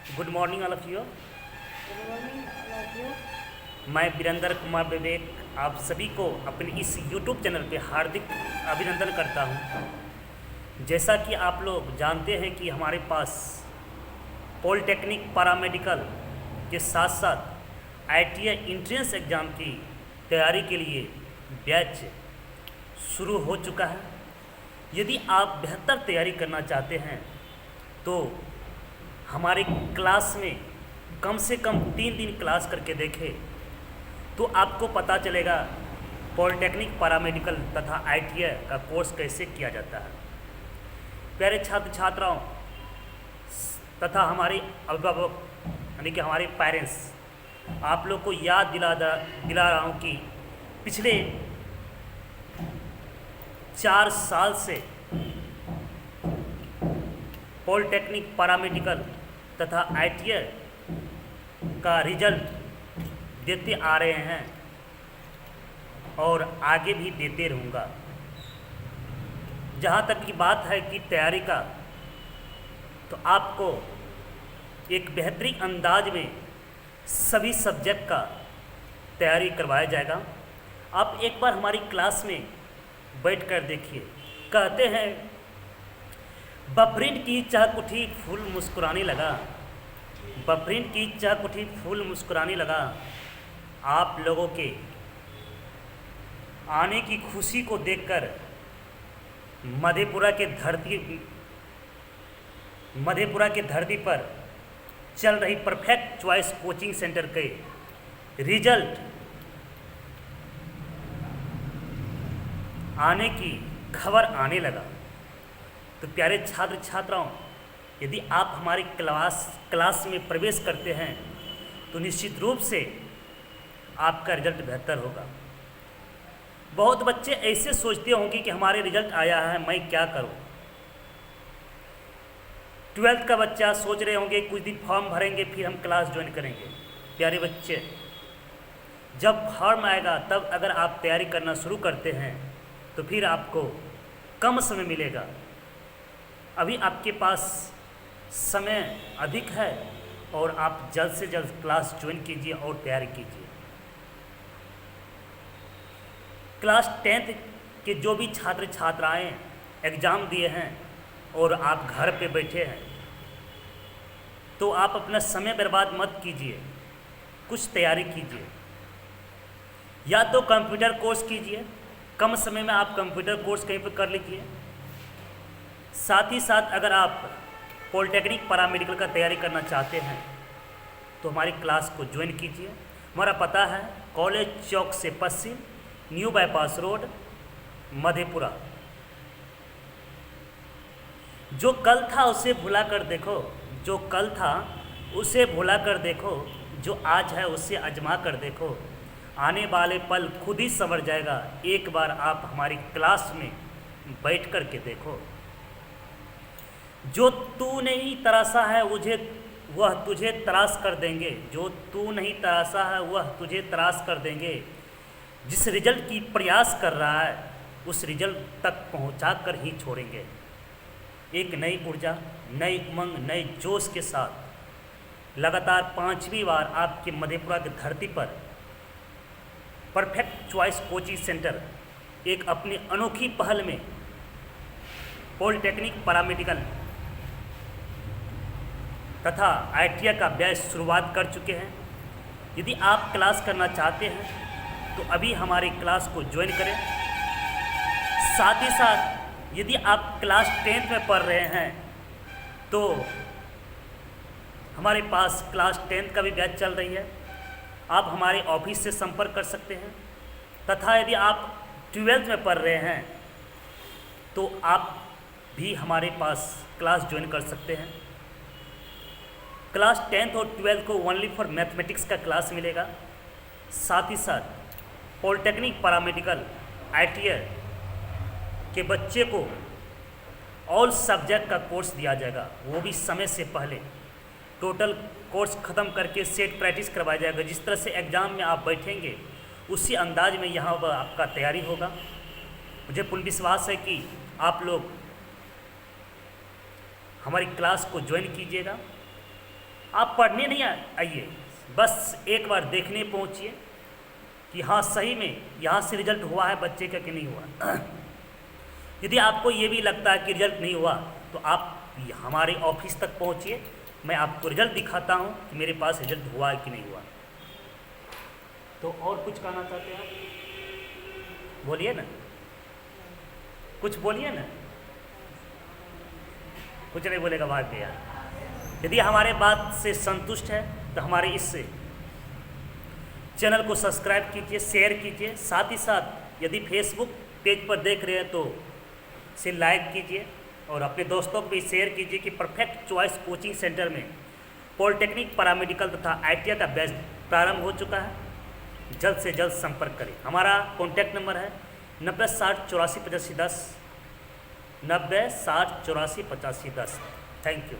Good morning all of you. Good morning all of you. मैं वीरेंद्र कुमार विवेक आप सभी को अपने इस यूट्यूब चैनल पे हार्दिक अभिनंदन करता हूँ। जैसा कि आप लोग जानते हैं कि हमारे पास पॉलिटेक्निक पैरामेडिकल के साथ साथ आईटीआई एंट्रेंस एग्ज़ाम की तैयारी के लिए बैच शुरू हो चुका है। यदि आप बेहतर तैयारी करना चाहते हैं तो हमारे क्लास में कम से कम 3 दिन क्लास करके देखें तो आपको पता चलेगा पॉलिटेक्निक पैरामेडिकल तथा आईटीआई का कोर्स कैसे किया जाता है। प्यारे छात्र छात्राओं तथा हमारे अभिभावक यानी कि हमारे पेरेंट्स, आप लोग को याद दिला रहा हूँ कि पिछले 4 साल से पॉलिटेक्निक पैरामेडिकल तथा आईटीआई का रिजल्ट देते आ रहे हैं और आगे भी देते रहूँगा। जहाँ तक की बात है कि तैयारी का, तो आपको एक बेहतरीन अंदाज में सभी सब्जेक्ट का तैयारी करवाया जाएगा। आप एक बार हमारी क्लास में बैठकर देखिए। कहते हैं बफरीन की चाक उठी फूल मुस्कुराने लगा, बफरीन की चाक उठी फूल मुस्कुराने लगा। आप लोगों के आने की खुशी को देखकर मधेपुरा के धरती पर चल रही परफेक्ट चॉइस कोचिंग सेंटर के रिजल्ट आने की खबर आने लगा। तो प्यारे छात्र छात्राओं, यदि आप हमारी क्लास में प्रवेश करते हैं तो निश्चित रूप से आपका रिजल्ट बेहतर होगा। बहुत बच्चे ऐसे सोचते होंगे कि हमारे रिजल्ट आया है, मैं क्या करूं। 12th का बच्चा सोच रहे होंगे कुछ दिन फॉर्म भरेंगे फिर हम क्लास ज्वाइन करेंगे। प्यारे बच्चे, जब फॉर्म आएगा तब अगर आप तैयारी करना शुरू करते हैं तो फिर आपको कम समय मिलेगा। अभी आपके पास समय अधिक है और आप जल्द से जल्द क्लास ज्वाइन कीजिए और तैयारी कीजिए। क्लास 10th के जो भी छात्र छात्राएं एग्ज़ाम दिए हैं और आप घर पे बैठे हैं तो आप अपना समय बर्बाद मत कीजिए, कुछ तैयारी कीजिए। या तो कंप्यूटर कोर्स कीजिए, कम समय में आप कंप्यूटर कोर्स कहीं पर कर लीजिए। साथ ही साथ अगर आप पॉलिटेक्निक पैरामेडिकल का तैयारी करना चाहते हैं तो हमारी क्लास को ज्वाइन कीजिए। हमारा पता है कॉलेज चौक से पश्चिम, न्यू बाईपास रोड, मधेपुरा। जो कल था उसे भुला कर देखो, जो कल था उसे भुला कर देखो, जो आज है उसे आजमा कर देखो। आने वाले पल खुद ही संवर जाएगा, एक बार आप हमारी क्लास में बैठ कर के देखो। जो तू नहीं तराशा है वह तुझे तराश कर देंगे, जो तू नहीं तराशा है वह तुझे तराश कर देंगे। जिस रिजल्ट की प्रयास कर रहा है उस रिजल्ट तक पहुंचा कर ही छोड़ेंगे। एक नई ऊर्जा, नई उमंग, नए जोश के साथ लगातार 5वीं बार आपके मधेपुरा की धरती पर परफेक्ट चॉइस कोचिंग सेंटर एक अपनी अनोखी पहल में पॉलिटेक्निक पैरामेडिकल तथा आईटीआई का बैच शुरुआत कर चुके हैं। यदि आप क्लास करना चाहते हैं तो अभी हमारी क्लास को ज्वाइन करें। साथ ही साथ यदि आप क्लास 10th में पढ़ रहे हैं तो हमारे पास क्लास 10th का भी बैच चल रही है, आप हमारे ऑफिस से संपर्क कर सकते हैं। तथा यदि आप 12th में पढ़ रहे हैं तो आप भी हमारे पास क्लास ज्वाइन कर सकते हैं। क्लास 10th और 12th को ओनली फॉर मैथमेटिक्स का क्लास मिलेगा। साथ ही साथ पॉलिटेक्निक पैरामेडिकल आईटीआई के बच्चे को ऑल सब्जेक्ट का कोर्स दिया जाएगा, वो भी समय से पहले। टोटल कोर्स ख़त्म करके सेट प्रैक्टिस करवाया जाएगा। जिस तरह से एग्ज़ाम में आप बैठेंगे उसी अंदाज में यहाँ पर आपका तैयारी होगा। मुझे पूर्ण विश्वास है कि आप लोग हमारी क्लास को ज्वाइन कीजिएगा। आप पढ़ने नहीं आइए, बस एक बार देखने पहुंचिए कि हाँ सही में यहाँ से रिजल्ट हुआ है बच्चे का कि नहीं हुआ। यदि आपको ये भी लगता है कि रिजल्ट नहीं हुआ तो आप हमारे ऑफिस तक पहुंचिए, मैं आपको रिजल्ट दिखाता हूँ कि मेरे पास रिजल्ट हुआ है कि नहीं हुआ। तो और कुछ कहना चाहते हैं आप? बोलिए ना, कुछ बोलिए ना। कुछ नहीं बोलेगा भाग गया। यदि हमारे बात से संतुष्ट है तो हमारे इस चैनल को सब्सक्राइब कीजिए, शेयर कीजिए। साथ ही साथ यदि फेसबुक पेज पर देख रहे हैं तो इसे लाइक कीजिए और अपने दोस्तों को भी शेयर कीजिए कि परफेक्ट चॉइस कोचिंग सेंटर में पॉलिटेक्निक, पैरामेडिकल तथा ITI का बैच प्रारंभ हो चुका है। जल्द से जल्द संपर्क करें। हमारा कॉन्टैक्ट नंबर है 90 60 84 85 10, 90 60 84 85 10। Thank you.